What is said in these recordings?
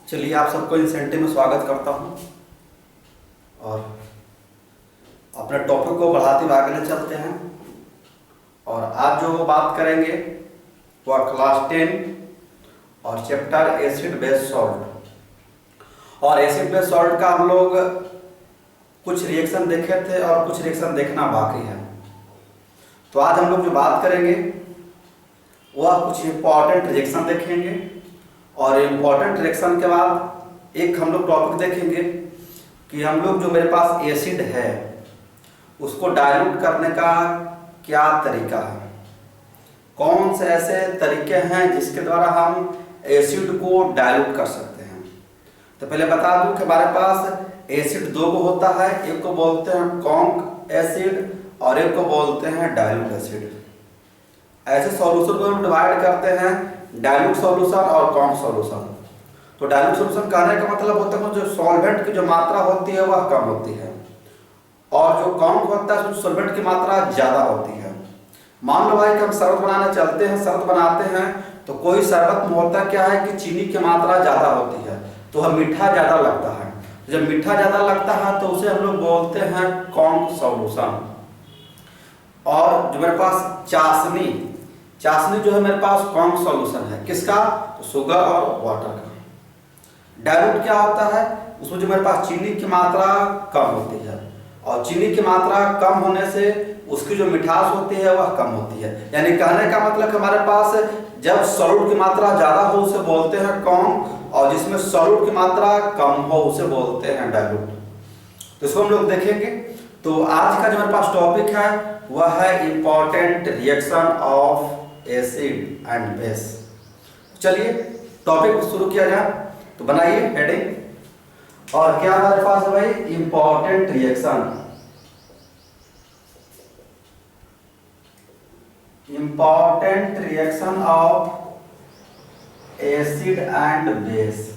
चलिए आप सबको इंसेंटिव में स्वागत करता हूं और अपने टॉपिक को बढ़ाते हुए आगे ले चलते हैं। और आज जो बात करेंगे वह क्लास 10 और चैप्टर एसिड बेस सॉल्ट। और एसिड बेस सॉल्ट का हम लोग कुछ रिएक्शन देखे थे और कुछ रिएक्शन देखना बाकी है। तो आज हम लोग जो बात करेंगे वह कुछ इंपॉर्टेंट रिएक्शन देखेंगे और इम्पॉर्टेंट रिएक्शन के बाद एक हम लोग टॉपिक देखेंगे कि हम लोग जो मेरे पास एसिड है उसको डाइल्यूट करने का क्या तरीका है, कौन से ऐसे तरीके हैं जिसके द्वारा हम एसिड को डाइल्यूट कर सकते हैं। तो पहले बता दूं कि हमारे पास एसिड दो को होता है, एक को बोलते हैं कॉन्क एसिड और एक को बोलते हैं डाइल्यूट एसिड। ऐसे सॉल्यूशन को हम डिवाइड करते हैं डाइल्यूट सॉल्यूशन और कॉन्क सॉल्यूशन। तो डाइल्यूट सॉल्यूशन कहने का मतलब होता है जो सॉल्वेंट की जो मात्रा होती है वह कम होती है और जो कॉन्क होता है उसमें सॉल्वेंट की मात्रा ज्यादा होती है। मान लो भाई कि हम शरबत बनाने चलते हैं, शरबत बनाते हैं तो कोई शरबत में होता क्या है कि चीनी की मात्रा ज्यादा होती है तो वह मीठा ज्यादा लगता है। जब मीठा ज्यादा लगता है तो उसे हम लोग बोलते हैं कॉन्क सॉल्यूशन। और जो मेरे पास चाशनी जो है मेरे पास कॉन्क सॉल्यूशन है, किसका? तो शुगर और वाटर का। डाइल्यूट क्या होता है? उसमें जो मेरे पास चीनी की मात्रा कम होती है और चीनी की मात्रा कम होने से उसकी जो मिठास होती है वह कम होती है। यानी कहने का मतलब कि हमारे पास जब सॉल्यूट की मात्रा ज्यादा हो उसे बोलते हैं कॉन्क और जिसमें सॉल्यूट की मात्रा कम हो उसे बोलते हैं डाइल्यूट। तो इसको हम लोग देखेंगे। तो आज का जो मेरे पास टॉपिक है वह है important reaction of acid and base. चलिए टॉपिक शुरू किया जाए। तो बनाइए हेडिंग और क्या हमारे पास है भाई? Important reaction. Important reaction of acid and base.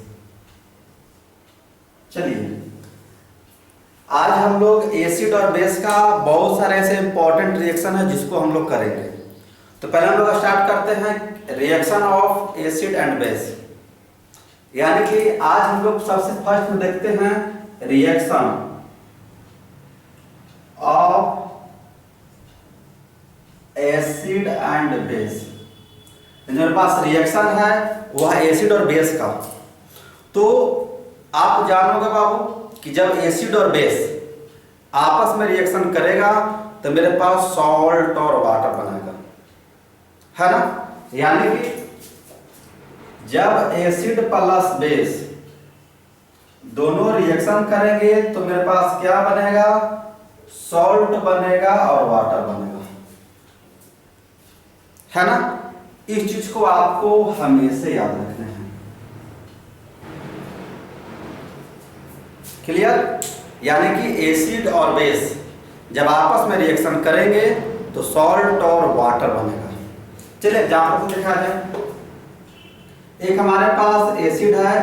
चलिए आज हम लोग एसिड और बेस का बहुत सारे ऐसे इंपॉर्टेंट रिएक्शन है जिसको हम लोग करेंगे। तो पहले हम लोग स्टार्ट करते हैं reaction of acid and base. यानी कि आज हम लोग सबसे फर्स्ट में देखते हैं reaction of acid and base. मेरे पास रिएक्शन है वह एसिड और बेस का। तो आप जानोगे बाबू कि जब एसिड और बेस आपस में रिएक्शन करेगा तो मेरे पास सॉल्ट और वाटर बनेगा, है ना। यानी कि जब एसिड प्लस बेस दोनों रिएक्शन करेंगे तो मेरे पास क्या बनेगा? सॉल्ट बनेगा और वाटर बनेगा, है ना। इस चीज को आपको हमेशा याद रखना है। क्लियर? यानी कि एसिड और बेस जब आपस में रिएक्शन करेंगे तो सॉल्ट और वाटर बनेगा। चलिए एग्जाम्पल को देखा जाए। एक हमारे पास एसिड है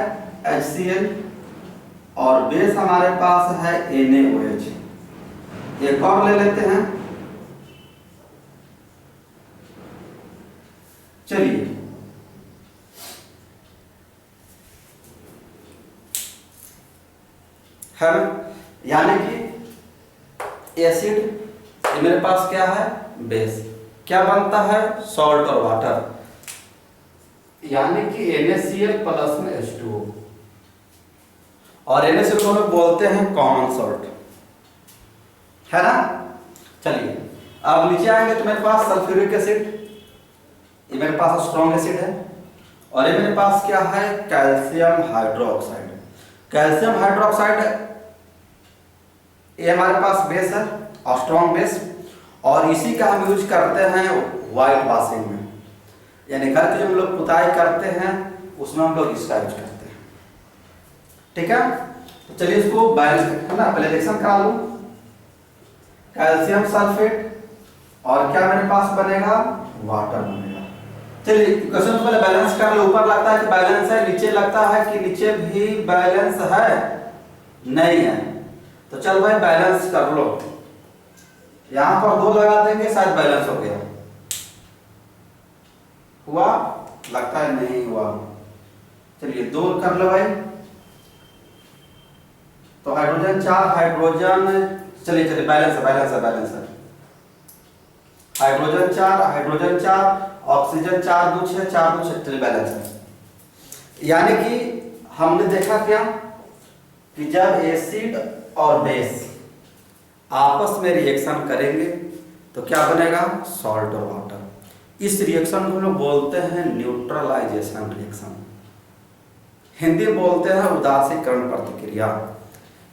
HCl और बेस हमारे पास है NaOH। एक और ले लेते हैं। चलिए है, यानी कि एसिड मेरे पास क्या है? बेस। क्या बनता है? सॉल्ट और वाटर। यानी कि NaCl प्लस में H2O और NaCl को हम बोलते हैं कॉमन सॉल्ट, है ना। चलिए अब नीचे आएंगे तो मेरे पास सल्फ्यूरिक एसिड, ये मेरे पास स्ट्रॉन्ग एसिड है और ये मेरे पास क्या है? Calcium hydroxide. कैल्शियम हाइड्रोक्साइड ये हमारे पास बेस है और स्ट्रॉन्ग बेस और इसी का हम यूज करते हैं व्हाइट वॉशिंग में। यानी घर की जो हम लोग पुताई करते हैं उसमें हम लोग इसका यूज करते हैं, ठीक है। तो चलिए इसको बैलेंस है ना, पहले रिएक्शन करा लूं। कैल्शियम सल्फेट और क्या मेरे पास बनेगा? वाटर बनेगा। चलिए क्वेश्चन पहले बैलेंस कर लो। ऊपर लगता है कि बैलेंस है, नीचे लगता है कि नीचे भी बैलेंस है, नहीं है। तो चल भाई बैलेंस कर लो। यहां पर 2 लगा देंगे, शायद बैलेंस हो गया। हुआ? लगता है नहीं हुआ। चलिए 2 कर लो भाई। तो हाइड्रोजन 4, हाइड्रोजन, चलिए चलिए बैलेंस है, बैलेंस है, बैलेंस है। हाइड्रोजन 4, ऑक्सीजन 4 2 6, 4 2 6, चलिए बैलेंस है। यानी कि हमने देखा क्या कि जब एसिड और बेस आपस में रिएक्शन करेंगे तो क्या बनेगा, सॉल्ट और वाटर। इस रिएक्शन को हम लोग बोलते हैं न्यूट्रलाइजेशन रिएक्शन, हिंदी में बोलते हैं उदासीकरण प्रतिक्रिया।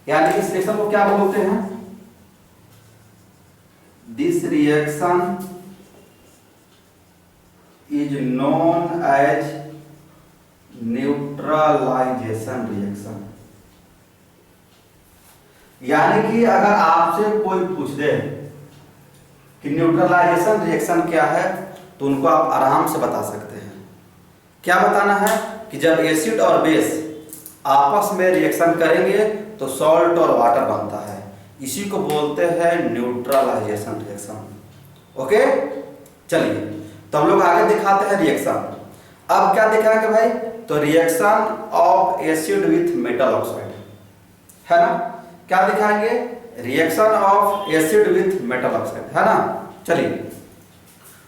यानी इस रिएक्शन को क्या बोलते हैं, this reaction is known as neutralisation reaction. यानी कि अगर आपसे कोई पूछ दे कि न्यूट्रलाइजेशन रिएक्शन क्या है तो उनको आप आराम से बता सकते हैं। क्या बताना है कि जब एसिड और बेस आपस में रिएक्शन करेंगे तो सॉल्ट और वाटर बनता है, इसी को बोलते हैं न्यूट्रलाइजेशन रिएक्शन। ओके, चलिए तो हम लोग आगे दिखाते हैं रिएक्शन। अब क्या दिखाएंगे भाई, तो reaction of acid with metal oxide, है ना। क्या दिखाएंगे, reaction of acid with metal oxide, है ना। चलिए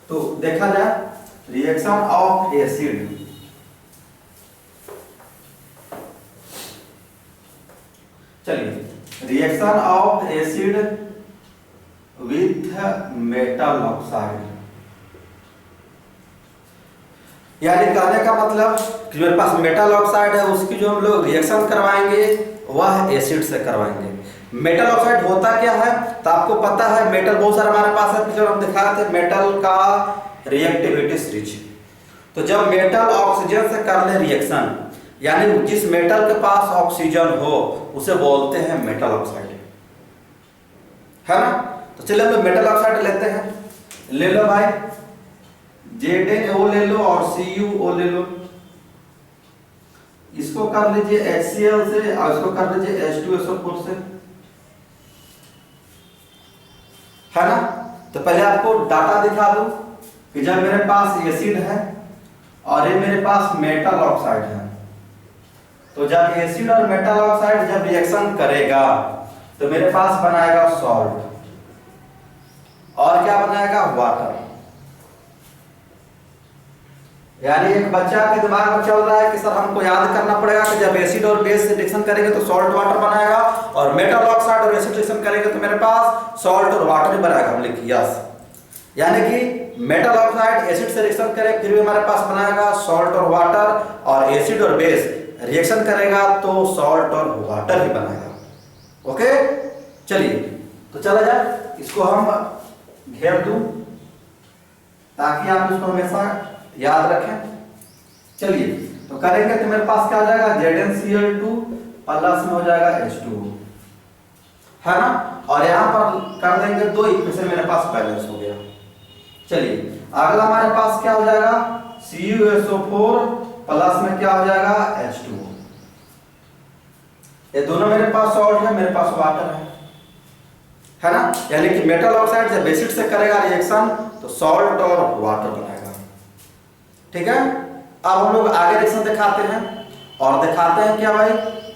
तो देखा जाए रिएक्शन ऑफ एसिड, चलिए reaction of acid with metal oxide. यानी कहने का मतलब कि मेरे पास मेटल ऑक्साइड है, उसकी जो हम लोग रिएक्शन करवाएंगे वह एसिड से करवाएंगे। मेटल ऑक्साइड होता क्या है, तो आपको पता है मेटल बहुत सारा हमारे पास है, जब हम दिखाए थे मेटल का रिएक्टिविटी स्विच। तो जब मेटल ऑक्सीजन से कर ले रिएक्शन, यानी जिस मेटल के पास ऑक्सीजन हो उसे बोलते हैं मेटल ऑक्साइड, है ना। तो चलिए हम लोग मेटल ऑक्साइड लेते हैं, ले लो भाई, ZnO ले लो और CuO ले लो। इसको कर लीजिए HCl से और इसको कर लीजिए H2SO4 से, है ना। तो पहले आपको डाटा दिखा दूं कि जब मेरे पास एसिड है और ये मेरे पास मेटल ऑक्साइड है, तो जब एसिड और मेटल ऑक्साइड जब रिएक्शन करेगा तो मेरे पास बनाएगा सॉल्ट और क्या बनाएगा, वाटर। यानी एक बच्चा के दिमाग में चल रहा है कि सर हमको याद करना पड़ेगा कि जब एसिड और बेस से रिएक्शन करेंगे तो सॉल्ट वाटर बनाएगा, और मेटल ऑक्साइड और एसिड रिएक्शन करेंगे तो मेरे पास सॉल्ट और वाटर ही बनाएगा। हम लिखिए यस, यानी कि मेटल ऑक्साइड एसिड से रिएक्शन करे फिर भी हमारे पास बनाएगा सॉल्ट और वाटर, और एसिड और बेस रिएक्शन करेगा तो सॉल्ट और वाटर ही बनाएगा। ओके, चलिए तो चला जाए, इसको हम घेर दूं ताकि आप इसको हमेशा याद रखें। चलिए तो करेंगे तो मेरे पास क्या हो जाएगा, ZnCl2 प्लस में हो जाएगा H2O, है ना। और यहां पर कर देंगे 2 इक्वेशन, मेरे पास बैलेंस हो गया। चलिए अगला हमारे पास क्या हो जाएगा, CuSO4 प्लस में क्या हो जाएगा, H2O। ये दोनों मेरे पास सॉल्ट है, मेरे पास वाटर है ना। यानी कि मेटल ऑक्साइड जब एसिड से करेगा रिएक्शन तो सॉल्ट और वाटर बनाएगा, ठीक है। अब हम लोग आगे रिएक्शन दिखाते हैं और दिखाते हैं क्या भाई,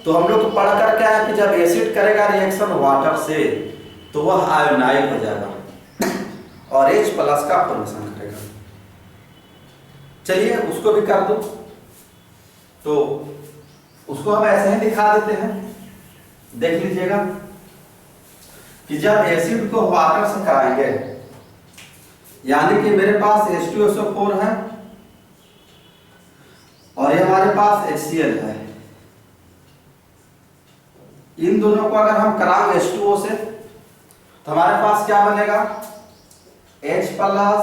तो हम लोग तो पढ़ कर क्या है कि जब एसिड करेगा रिएक्शन वाटर से तो वह आयोनाइज हो जाएगा और H प्लस का फॉर्मेशन करेगा। चलिए उसको भी कर दो, तो उसको हम ऐसे ही दिखा देते हैं, देख लीजिएगा कि जब एसिड को वाटर से कराएंगे, यानी कि मेरे पास H2SO4 है और ये हमारे पास HCl है, इन दोनों को अगर हम कराएंगे H2O से तो हमारे पास क्या बनेगा, H प्लस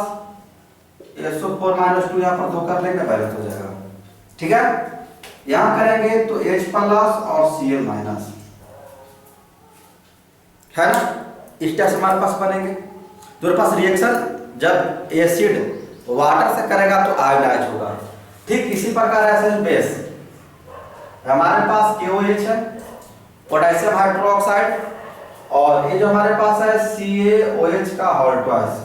SO4 माइनस 2, यहाँ पर 2 कर लेंगे बैलेंस हो जाएगा, ठीक है। यहां करेंगे तो H प्लस और Cl माइनस, है ना। इस तरह से हमारे पास बनेंगे। तो मेरे पास रिएक्शन जब एसिड वाटर से करेगा तो आयोनाइज होगा। ठीक इसी प्रकार ऐसे बेस हमारे पास KOH है, पोटेशियम हाइड्रोक्साइड, और ये जो हमारे पास है CaOH का होल ट्वाइस।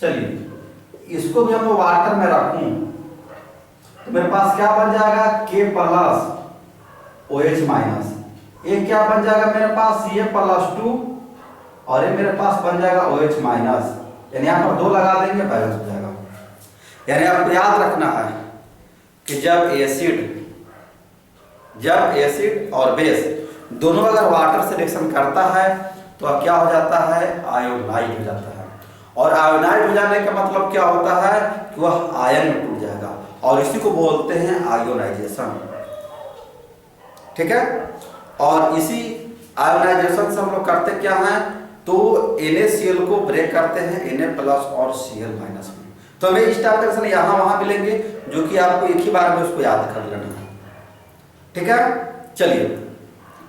चलिए इसको भी हम वाटर में रखूं तो मेरे पास क्या बन जाएगा, K प्लस OH माइनस, ये क्या बन जाएगा मेरे पास Ca+2 और ये मेरे पास बन जाएगा OH माइनस, यानी यहाँ पर 2 लगा देंगे बैलेंस हो जाएगा। यानी आपको याद रखना है कि जब एसिड और बेस दोनों अगर वाटर से रिएक्शन करता है तो क्या हो जाता है, आयोनाइड हो जाता है। और आयोनाइड हो जाने का मतलब क्या होता है कि वह आयन में टूट जाएगा, और इसी को बोलते हैं आयोनाइजेशन। ठीक है, और इसी आयोनाइजेशन से हम लोग करते क्या हैं, तो NaCl को ब्रेक करते हैं Na+ और Cl- में। तो हमें इस टाइप का रिएक्शन यहाँ वहां मिलेंगे, जो कि आपको एक ही बार में उसको याद कर लेना है। ठीक है, चलिए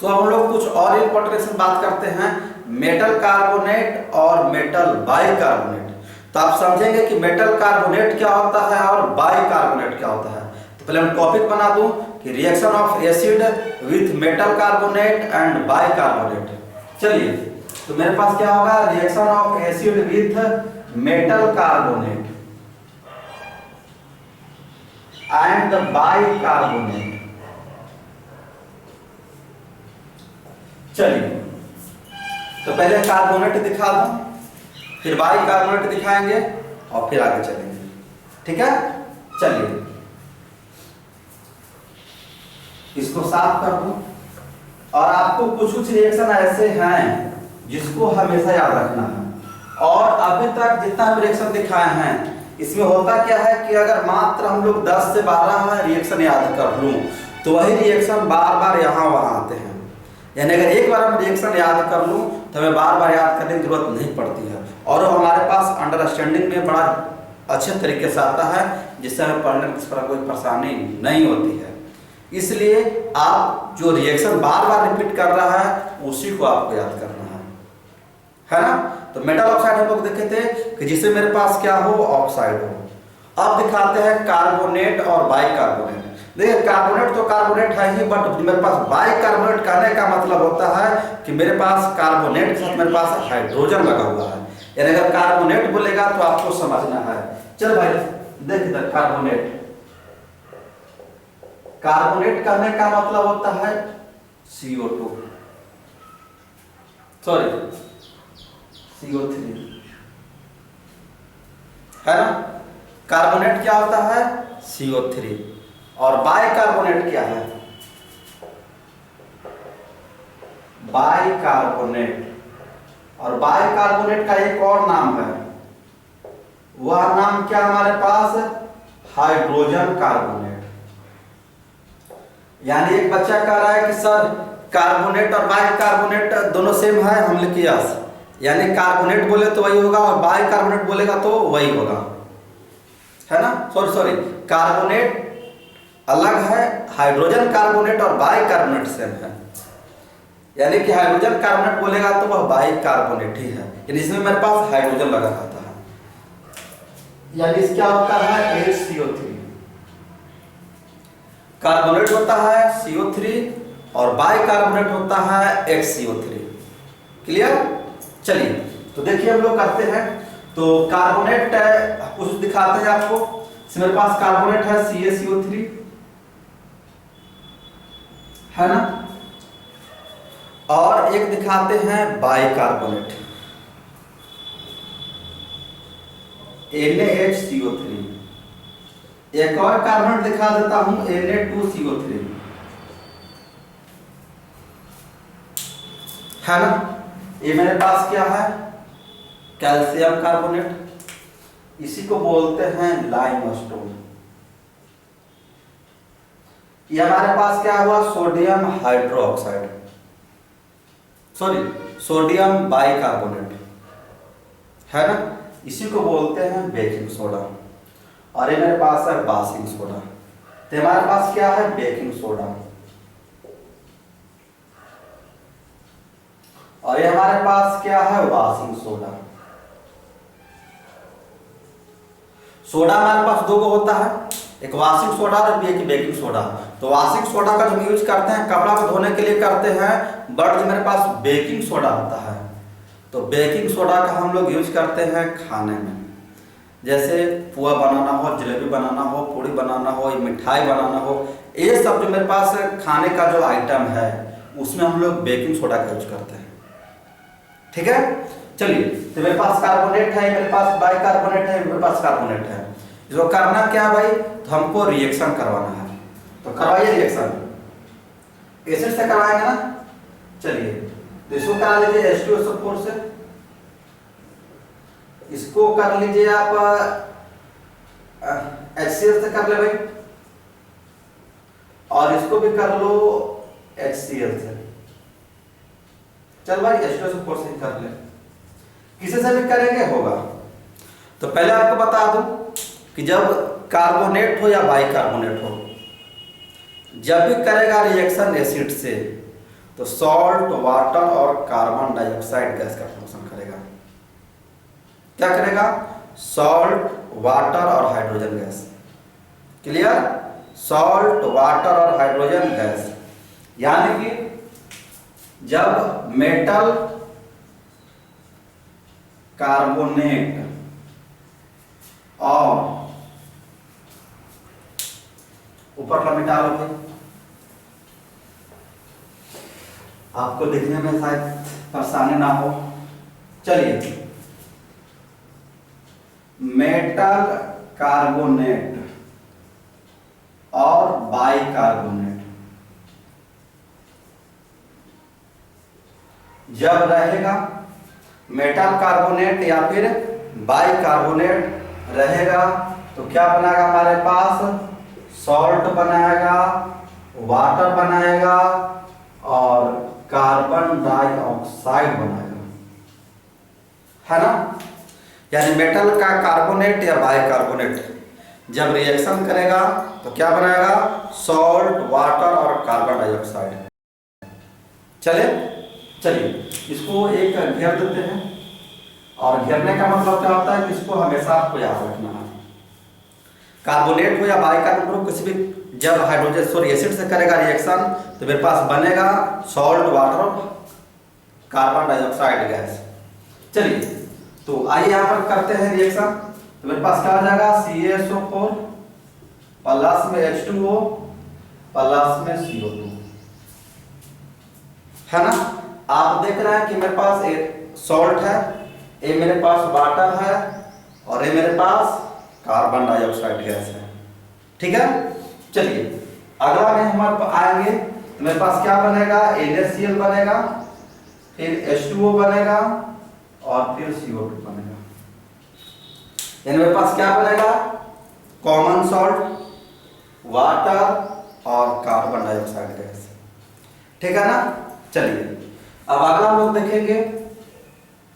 तो हम लोग कुछ और इंपॉर्टेंट रिएक्शन बात करते हैं, मेटल कार्बोनेट और मेटल बाइकार्बोनेट। तो आप समझेंगे कि मेटल कार्बोनेट क्या होता है और बाइकार्बोनेट क्या होता है। तो पहले हम टॉपिक बना दूं कि reaction of acid with metal carbonate and bicarbonate. चलिए, तो मेरे पास क्या होगा, reaction of acid with metal carbonate and bicarbonate. चलिए, तो पहले कार्बोनेट दिखा दूं, फिर बाइकार्बोनेट दिखाएंगे और फिर आगे चलेंगे। ठीक है, चलिए इसको साफ कर दूं। और आपको कुछ रिएक्शन ऐसे हैं जिसको हमेशा याद रखना है, और अभी तक जितना भी रिएक्शन दिखाए हैं इसमें होता क्या है कि अगर मात्र हम लोग 10 से 12 रिएक्शन याद कर लूं तो वही रिएक्शन बार बार यहाँ वहां आते हैं। यानी अगर एक बार हम रिएक्शन याद कर लूं तो हमें बार बार याद करने की जरूरत नहीं पड़ती है, और वो हमारे पास अंडरस्टैंडिंग में बड़ा अच्छे तरीके से आता है, जिससे हमें पढ़ने में किसी तरह कोई परेशानी नहीं होती है। इसलिए आप जो रिएक्शन बार बार रिपीट कर रहा है उसी को आपको याद करना है ना। तो मेटल ऑक्साइड हम लोग देखे थे कि जिससे मेरे पास क्या हो, ऑक्साइड हो। अब दिखाते हैं कार्बोनेट और बाइकार्बोनेट। देखिए, कार्बोनेट तो कार्बोनेट है ही, बट मेरे पास बाइकार्बोनेट कहने का मतलब होता है कि मेरे पास कार्बोनेट के साथ मेरे पास हाइड्रोजन लगा हुआ है। यानी अगर कार्बोनेट बोलेगा तो आपको समझना है। चल भाई देख इधर, कार्बोनेट कहने का मतलब होता है CO2, सॉरी CO3, है ना। कार्बोनेट क्या होता है, CO3। और बाइकार्बोनेट क्या है, बाइकार्बोनेट। और बाइकार्बोनेट का एक और नाम है, वह नाम क्या हमारे पास, हाइड्रोजन कार्बोनेट। यानी एक बच्चा कह रहा है कि सर कार्बोनेट और बाइकार्बोनेट दोनों सेम है, हम लिखिए यस। यानी कार्बोनेट बोले तो वही होगा और बाइकार्बोनेट बोलेगा तो वही होगा, है ना। सॉरी, कार्बोनेट अलग है, हाइड्रोजन कार्बोनेट और बाइकार्बोनेट सेम है। यानी कि हाइड्रोजन कार्बोनेट बोलेगा तो वह बाइकार्बोनेट ही है, यानी इसमें मेरे पास हाइड्रोजन लगा रहता है। यानी क्या होता है, HCO3। कार्बोनेट होता है CO3 और बाइकार्बोनेट होता है HCO3। क्लियर। चलिए, तो देखिए हम लोग करते हैं। तो कार्बोनेट कुछ दिखाते हैं आपको। मेरे पास कार्बोनेट है CaCO3, है ना। और एक दिखाते हैं बाइकार्बोनेट NaHCO3। एक और कार्बोनेट दिखा देता हूं Na2CO3, है ना। ये मेरे पास क्या है, कैल्शियम कार्बोनेट, इसी को बोलते हैं लाइमस्टोन। ये हमारे पास क्या हुआ, sodium hydroxide, sorry sodium bicarbonate, है ना। इसी को बोलते हैं बेकिंग सोडा। और ये मेरे पास है वाशिंग सोडा। तो हमारे पास क्या है, बेकिंग सोडा। और ये हमारे पास क्या है, वाशिंग सोडा। सोडा हमारे पास दो को होता है, एक वाशिंग सोडा और एक बेकिंग सोडा। तो वाशिंग सोडा का हम यूज करते हैं कपड़ा को धोने के लिए करते हैं, बट जो मेरे पास बेकिंग सोडा होता है तो बेकिंग सोडा का हम लोग यूज करते हैं खाने में। जैसे पुआ बनाना हो, जलेबी बनाना हो, पूड़ी बनाना हो, मिठाई बनाना हो, ये सब जो मेरे पास खाने का जो आइटम है उसमें हम लोग बेकिंग सोडा का यूज करते हैं। ठीक है, चलिए, तो मेरे पास कार्बोनेट है, मेरे पास बाइकार्बोनेट है, मेरे पास कार्बोनेट है। इसको करना क्या है भाई, तो हमको रिएक्शन करवाना है, तो करवाइए रिएक्शन। एसिड से करवाएंगे ना, चलिए तो इसको करा लीजिए H2SO4 से, इसको कर लीजिए आप HCl से कर ले भाई, और इसको भी कर लो HCl से। चल भाई H2SO4 से कर ले, किसी से भी करेंगे होगा। तो पहले आपको बता दूं कि जब कार्बोनेट हो या बाइकार्बोनेट हो, जब भी करेगा रिएक्शन एसिड से तो सॉल्ट, वाटर और कार्बन डाइऑक्साइड गैस का फॉर्मेशन करेगा। क्या करेगा, सॉल्ट, वाटर और hydrogen gas. Clear, salt, water और हाइड्रोजन गैस। यानी कि जब मेटल कार्बोनेट और ऊपर का मिटा लो भाई, आपको देखने में शायद परेशानी ना हो। चलिए, मेटल कार्बोनेट और बाइकार्बोनेट जब रहेगा, मेटल कार्बोनेट या फिर बाइकार्बोनेट रहेगा तो क्या बनाएगा हमारे पास, सॉल्ट बनाएगा, वाटर बनाएगा और कार्बन डाइऑक्साइड बनाएगा, है ना। यानी मेटल का कार्बोनेट या बाइकार्बोनेट जब रिएक्शन करेगा तो क्या बनाएगा, सॉल्ट, वाटर और कार्बन डाइऑक्साइड। चलिए इसको एक घेर देते हैं, और घेरने का मतलब क्या होता है कि इसको हमेशा आपको याद रखना है। कार्बोनेट हो या बाइकार्बोनेट, किसी भी जब हाइड्रोजन एसिड से करेगा रिएक्शन तो मेरे पास बनेगा सॉल्ट, वाटर और कार्बन डाइऑक्साइड गैस। चलिए तो आइए यहाँ पर करते हैं रिएक्शन। तो मेरे पास क्या आ जाएगा, CaSO4 प्लस में H2O प्लस में CO2, है ना। आप देख रहे हैं कि मेरे पास एक सॉल्ट है, ये मेरे पास वाटर है और ये मेरे पास कार्बन डाइऑक्साइड गैस है। ठीक है, चलिए अगला में हमारे आएंगे तो मेरे पास क्या बनेगा, NaCl बनेगा, फिर H2O बनेगा और फिर CO2 बनेगा। यानी मेरे पास क्या बनेगा, कॉमन सॉल्ट, वाटर और कार्बन डाइऑक्साइड गैस। ठीक है ना। चलिए अब अगला हम लोग देखेंगे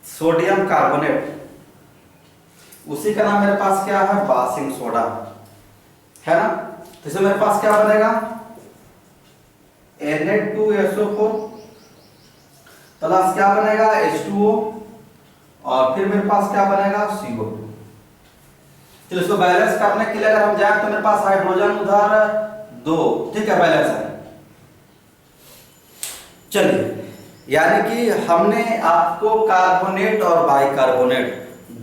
सोडियम कार्बोनेट, उसी का नाम मेरे पास क्या है, वाशिंग सोडा, है ना। तो इसमें मेरे पास क्या बनेगा, Na2SO4 प्लस क्या बनेगा, H2O और फिर मेरे पास क्या बनेगा, CO2। चलो इसको बैलेंस करने के लिए अगर हम जाए तो मेरे पास हाइड्रोजन उधर 2, ठीक है, बैलेंस है। चलिए यानी कि हमने आपको कार्बोनेट और बाइकार्बोनेट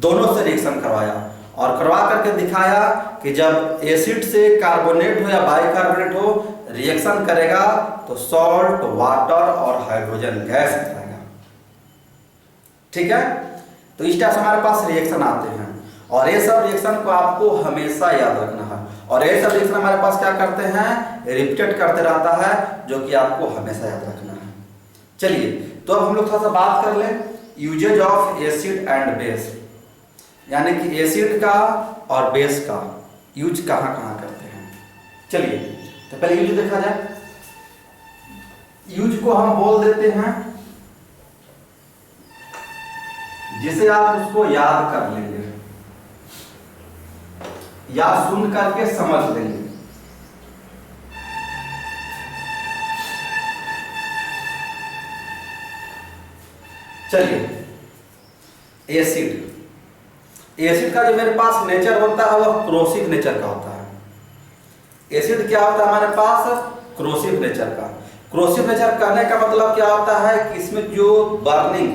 दोनों से रिएक्शन करवाया और करवा करके दिखाया कि जब एसिड से कार्बोनेट हो या बाइकार्बोनेट हो रिएक्शन करेगा तो सॉल्ट, वाटर और हाइड्रोजन गैस बनाएगा। ठीक है, तो इस टाइप से हमारे पास रिएक्शन आते हैं और ये सब रिएक्शन को आपको हमेशा याद रखना है। और ये सब रिएक्शन हमारे पास क्या करते हैं, रिपीट करते रहता है, जो कि आपको हमेशा याद रखना है। चलिए तो अब हम लोग थोड़ा सा बात कर लें uses of acid and base, यानी कि एसिड का और बेस का यूज कहाँ कहाँ करते हैं। चलिए तो पहले यूज देखा जाए। यूज को हम बोल देते हैं जिसे आप उसको याद कर लेंगे या सुन करके समझ लेंगे। चलिए एसिड का जो मेरे पास नेचर होता है वह क्रोसिव नेचर का होता है। एसिड क्या होता है हमारे पास, क्रोसिव नेचर का। क्रोसिव नेचर कहने का मतलब क्या होता है कि इसमें जो बर्निंग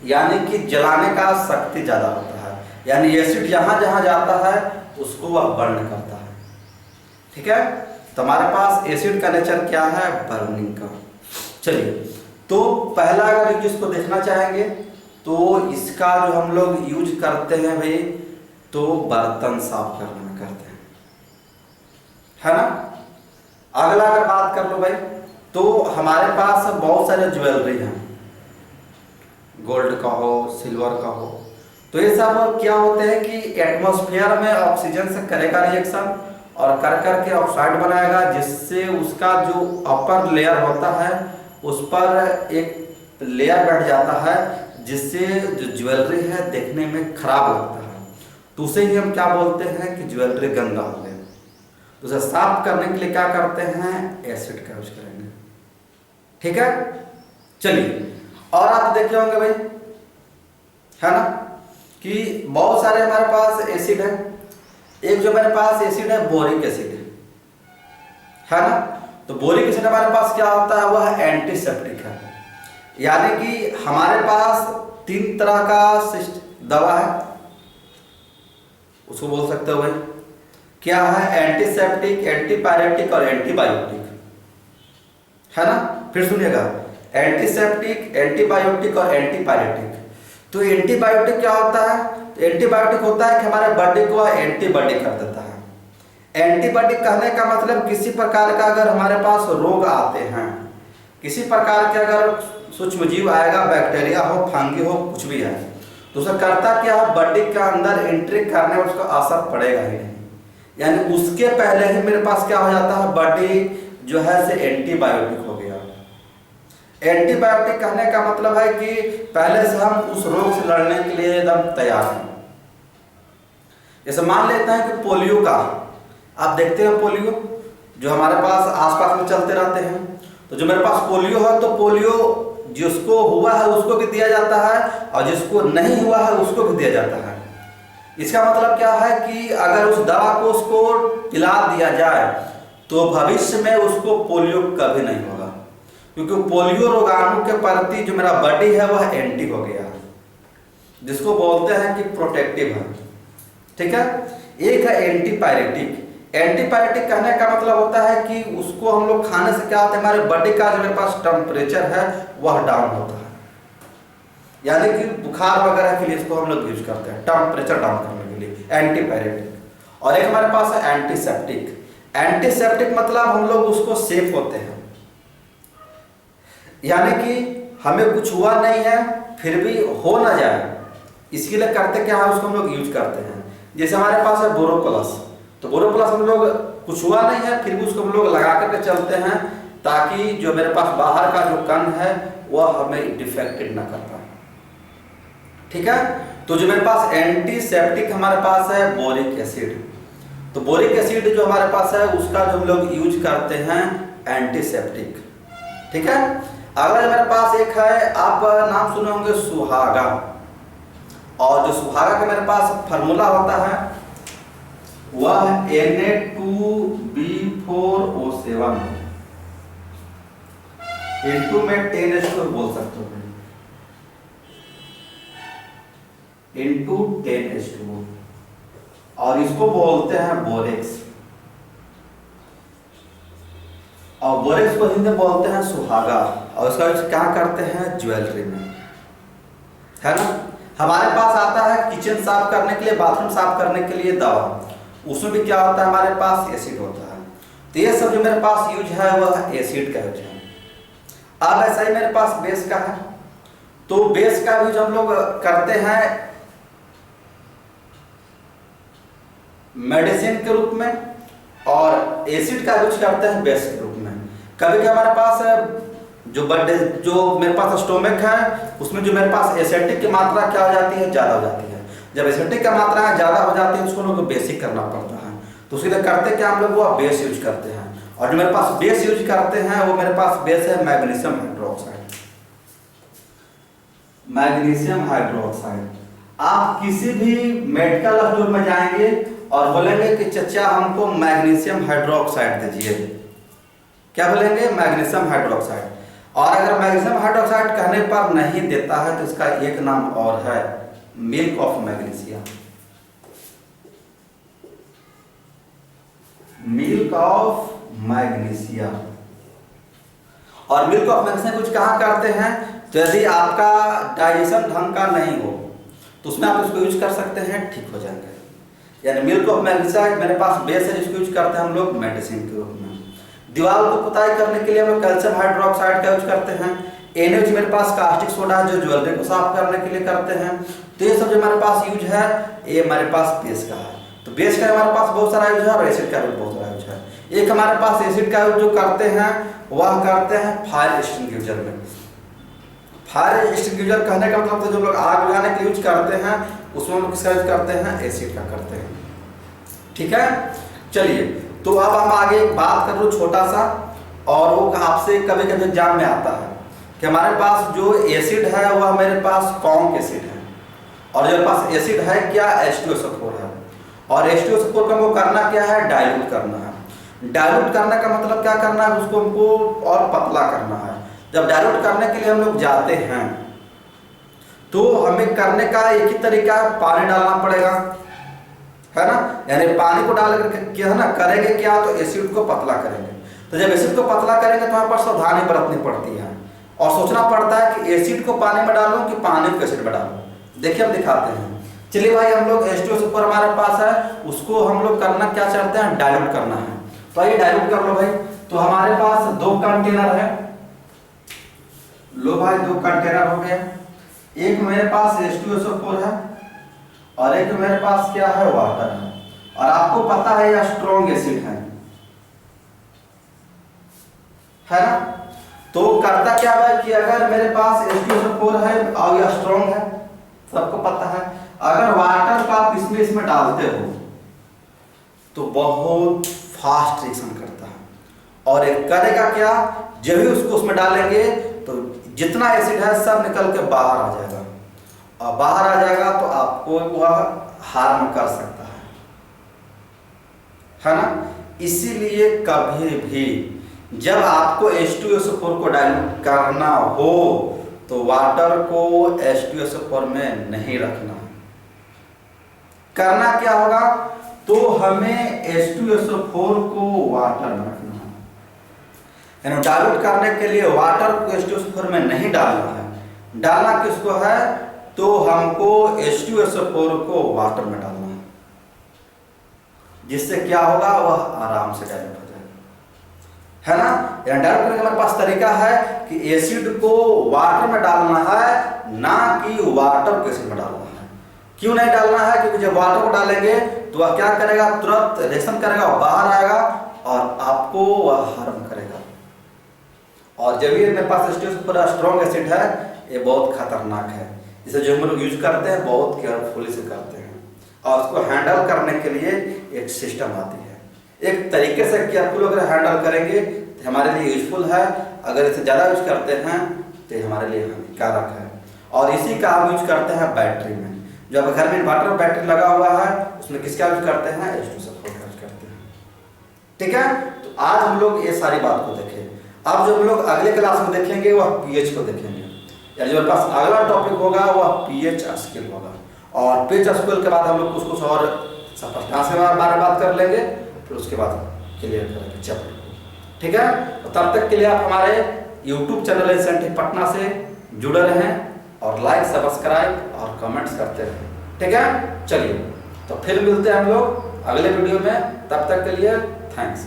यानी कि जलाने का शक्ति ज्यादा होता है, यानी एसिड जहां जहां जाता है उसको वह बर्न करता है। ठीक है, तो हमारे पास एसिड का नेचर क्या है, बर्निंग का। चलिए, तो पहला अगर यूज इसको देखना चाहेंगे तो इसका जो हम लोग यूज करते हैं भाई, तो बर्तन साफ करने में करते हैं, है ना। अगला अगर बात कर लो भाई, तो हमारे पास बहुत सारे ज्वेलरी हैं, गोल्ड का हो, सिल्वर का हो, तो ये सब क्या होते हैं कि एटमॉस्फेयर में ऑक्सीजन से करेगा रिएक्शन और कर करके ऑक्साइड बनाएगा, जिससे उसका जो अपर लेयर होता है उस पर एक लेयर बैठ जाता है, जिससे जो ज्वेलरी है देखने में खराब लगता है। तो उसे ही हम क्या बोलते हैं कि ज्वेलरी गंदा हो गया। तो उसे साफ करने के लिए क्या करते हैं, एसिड का यूज करेंगे, ठीक है। चलिए, और आप देखे होंगे भाई, है ना, कि बहुत सारे हमारे पास एसिड है। एक जो मेरे पास एसिड है बोरिक एसिड है ना। तो बोरिक एसिड हमारे पास क्या होता है, वह एंटीसेप्टिक है। यानी कि हमारे पास 3 तरह का दवा है, उसको बोल सकते हो भाई, क्या है, एंटीसेप्टिक, एंटीपायरेटिक और एंटीबायोटिक, है ना। फिर सुनिएगा, एंटीसेप्टिक, एंटीबायोटिक और एंटीपायरेटिक। तो एंटीबायोटिक क्या होता है, तो एंटीबायोटिक होता है कि हमारे बॉडी को एंटीबॉडी कर देता है। एंटीबॉडी कहने का मतलब किसी प्रकार का अगर हमारे पास रोग आते हैं, किसी प्रकार के अगर सूक्ष्म जीव आएगा, बैक्टीरिया हो, फंगी हो, कुछ भी है, तो उसे करता क्या है, बॉडी के अंदर एंट्री करने में उसका असर पड़ेगा ही नहीं। यानी उसके पहले ही मेरे पास क्या हो जाता है, बॉडी जो है से एंटीबायोटिक हो गया। एंटीबायोटिक कहने का मतलब है कि पहले से हम उस रोग से लड़ने के लिए एकदम तैयार हैं। जैसे मान लेते हैं कि पोलियो का, आप देखते हैं पोलियो जो हमारे पास आसपास में चलते रहते हैं, तो जो मेरे पास पोलियो है, तो पोलियो जिसको हुआ है उसको भी दिया जाता है और जिसको नहीं हुआ है उसको भी दिया जाता है। इसका मतलब क्या है कि अगर उस दवा को उसको पिला दिया जाए तो भविष्य में उसको पोलियो कभी नहीं होगा, क्योंकि पोलियो रोगाणु के प्रति जो मेरा बॉडी है वह एंटी हो गया है, जिसको बोलते हैं कि प्रोटेक्टिव है, ठीक है। एक है एंटीपायरेटिक। एंटीपायरेटिक कहने का मतलब होता है कि उसको हम लोग खाने से क्या होता है, हमारे बॉडी का जो मेरे पास टेम्परेचर है वह डाउन होता है। यानी कि बुखार वगैरह के लिए इसको हम लोग यूज करते हैं, टेम्परेचर डाउन करने के लिए, एंटीपायरेटिक। और एक हमारे पास है एंटीसेप्टिक। एंटीसेप्टिक मतलब हम लोग उसको सेफ होते हैं, यानी कि हमें कुछ हुआ नहीं है फिर भी हो ना जाए, इसके लिए करते क्या है, उसको हम लोग यूज करते हैं। जैसे हमारे पास है बोरोप्लस, तो बोरोप्लस हम लोग कुछ हुआ नहीं है फिर भी उसको हम लोग लगा करके चलते हैं, ताकि जो मेरे पास बाहर का जो कण है वह हमें डिफेक्टेड ना कर पाए, ठीक है। तो जो मेरे पास एंटीसेप्टिक हमारे पास है बोरिक एसिड। तो बोरिक एसिड जो हमारे पास है उसका जो हम लोग यूज करते हैं एंटीसेप्टिक, ठीक है। अगला मेरे पास एक है, आप नाम सुने होंगे सुहागा, और जो सुहागा का मेरे पास फार्मूला होता है वह Na2B4O7, N2 में 10H2 बोल सकते हो, N2 10H2, और इसको बोलते हैं बोरेक्स, और बोरेक्स को हिंदी में बोलते हैं सुहागा, और उसका यूज क्या करते हैं, ज्वेलरी में, है ना। हमारे पास आता है किचन साफ करने के लिए, बाथरूम साफ करने के लिए दवा, उसमें भी क्या होता है, हमारे पास एसिड होता है। तो ये सब जो मेरे पास यूज है वह एसिड का यूज है। अब ऐसा ही मेरे पास बेस का है, तो बेस का यूज हम लोग करते हैं मेडिसिन के रूप में, और एसिड का यूज करते हैं बेस के रूप में। कभी कभी हमारे पास जो मेरे पास स्टोमक है उसमें जो मेरे पास एसिडिक की मात्रा क्या हो जाती है, ज़्यादा हो जाती है। जब एसिडिक की मात्रा ज़्यादा हो जाती है उसको लोग बेसिक करना पड़ता है, तो उसके लिए करते क्या हम लोग, वो बेस यूज करते हैं। और जो मेरे पास बेस यूज करते हैं वो मेरे पास बेस है मैग्नीशियम हाइड्रोक्साइड। मैग्नीशियम हाइड्रोक्साइड, आप किसी भी मेडिकल स्टोर में जाएंगे और बोलेंगे कि चचा हमको मैग्नीशियम हाइड्रोक्साइड दीजिए, क्या बोलेंगे, मैग्नीशियम हाइड्रोक्साइड। और अगर मैग्नीशियम हाइड्रोक्साइड कहने पर नहीं देता है तो इसका एक नाम और है, milk of magnesia. Milk of magnesium. और मिल्क ऑफ मैग्नीशियम कुछ कहाँ करते हैं, तो यदि आपका डाइजेशन ढंग का नहीं हो तो उसमें आप इसको यूज कर सकते हैं, ठीक हो जाएंगे। यानी मिल्क ऑफ मैग्नीशियम मेरे पास बेस है जिसको यूज करते हैं हम लोग मेडिसिन के रूप में। दीवार को पुताई करने के लिए हम लोग कैल्शियम हाइड्रोक्साइड का यूज करते हैं। NaOH मेरे पास कास्टिक सोडा है जो ज्वेलरी को साफ करने के लिए करते हैं। तो ये सब जो हमारे पास यूज है ये हमारे पास बेस का है। तो बेस का हमारे पास बहुत सारा यूज है और एसिड का भी बहुत सारा यूज है। एक हमारे पास एसिड का यूज जो करते हैं वह करते हैं फायर एक्सटिंग्विशर में। फायर एक्सटिंग्विशर कहने का मतलब तो जो लोग आग बुझाने के यूज करते हैं उसमें हम किसका यूज करते हैं, एसिड का करते हैं। ठीक है, चलिए तो अब हम आगे एक बात कर लो छोटा सा, और वो आपसे कभी कभी एग्जाम में आता है कि हमारे पास जो एसिड है वह मेरे पास कौन एसिड है, और जो पास एसिड है क्या, H2SO4 है। और H2SO4 का हमको करना क्या है, डाइल्यूट करना है। डाइल्यूट करने का मतलब क्या करना है, उसको हमको और पतला करना है। जब डाइल्यूट करने के लिए हम लोग जाते हैं तो हमें करने का एक ही तरीका है, पानी डालना पड़ेगा, है ना। यानी पानी को डाल करके क्या है ना करेंगे क्या, तो एसिड को पतला करेंगे। तो जब एसिड को पतला करेंगे तो हमारे पास सावधानी बरतनी पड़ती है और सोचना पड़ता है कि एसिड को पानी में डालूं कि पानी को एसिड में डालूं। देखिए हम दिखाते हैं। चलिए भाई हम लोग H2SO4 हमारे पास है, उसको हम लोग करना क्या चाहते हैं, डाइल्यूट करना है। तो आइए डाइल्यूट कर लो भाई। तो हमारे पास 2 कंटेनर है, लो भाई 2 कंटेनर हो गए। एक मेरे पास H2SO4 है और एक मेरे पास क्या है, वाटर है। और आपको पता है यह स्ट्रॉन्ग एसिड है ना। तो करता क्या है कि अगर मेरे पास H2SO4 है और यह स्ट्रॉन्ग है, सबको पता है, अगर वाटर का आप इसमें डालते हो तो बहुत फास्ट रिएक्शन करता है। और एक करेगा क्या, जब भी उसको उसमें डालेंगे तो जितना एसिड है सब निकल के बाहर आ जाएगा, और बाहर आ जाएगा तो आपको वह हार्म कर सकता है ना। इसीलिए कभी भी जब आपको H2SO4 को डाइल्यूट करना हो तो वाटर को H2SO4 में नहीं रखना। करना क्या होगा, तो हमें H2SO4 को वाटर में रखना है। यानी डाइल्यूट करने के लिए वाटर को H2SO4 में नहीं डालना है। डालना किसको है, तो हमको H2SO4 को वाटर में डालना है, जिससे क्या होगा, वह आराम से डाइल्यूट हो जाएगा, है ना। डाइल्यूट करने का हमारे पास तरीका है कि एसिड को वाटर में डालना है, ना कि वाटर को एसिड में डालना है। क्यों नहीं डालना है, क्योंकि जब वाटर को डालेंगे तो वह क्या करेगा, तुरंत रिएक्शन करेगा, बाहर आएगा और आपको वह हार्म करेगा। और जब ये मेरे पास H2SO4 स्ट्रॉन्ग एसिड है, ये बहुत खतरनाक है। इसे जो हम लोग यूज करते हैं बहुत केयरफुली से करते हैं, और उसको हैंडल करने के लिए एक सिस्टम आती है। एक तरीके से केयरफुल अगर हैंडल करेंगे तो हमारे लिए यूजफुल है, अगर इसे ज़्यादा यूज करते हैं तो हमारे लिए हानिकारक है। और इसी का हम यूज करते हैं बैटरी में। जब घर में इन्वर्टर बैटरी लगा हुआ है उसमें किसका यूज करते हैं, H2SO4 का यूज करते हैं। ठीक है, तो आज हम लोग ये सारी बात को देखें। अब जो हम लोग अगले क्लास में देखेंगे वह pH को देखेंगे। यानी जो पास अगला टॉपिक होगा वह pH स्केल होगा, और pH स्केल के बाद हम लोग कुछ और स्पष्टता से बारे बात कर लेंगे, फिर उसके बाद क्लियर करेंगे चैप्टर को। ठीक है, तो तब तक के लिए आप हमारे YouTube चैनल साइंटिफिक पटना से जुड़े रहें और लाइक, सब्सक्राइब और कमेंट्स करते रहें। ठीक है, चलिए तो फिर मिलते हैं हम लोग अगले वीडियो में। तब तक के लिए थैंक्स।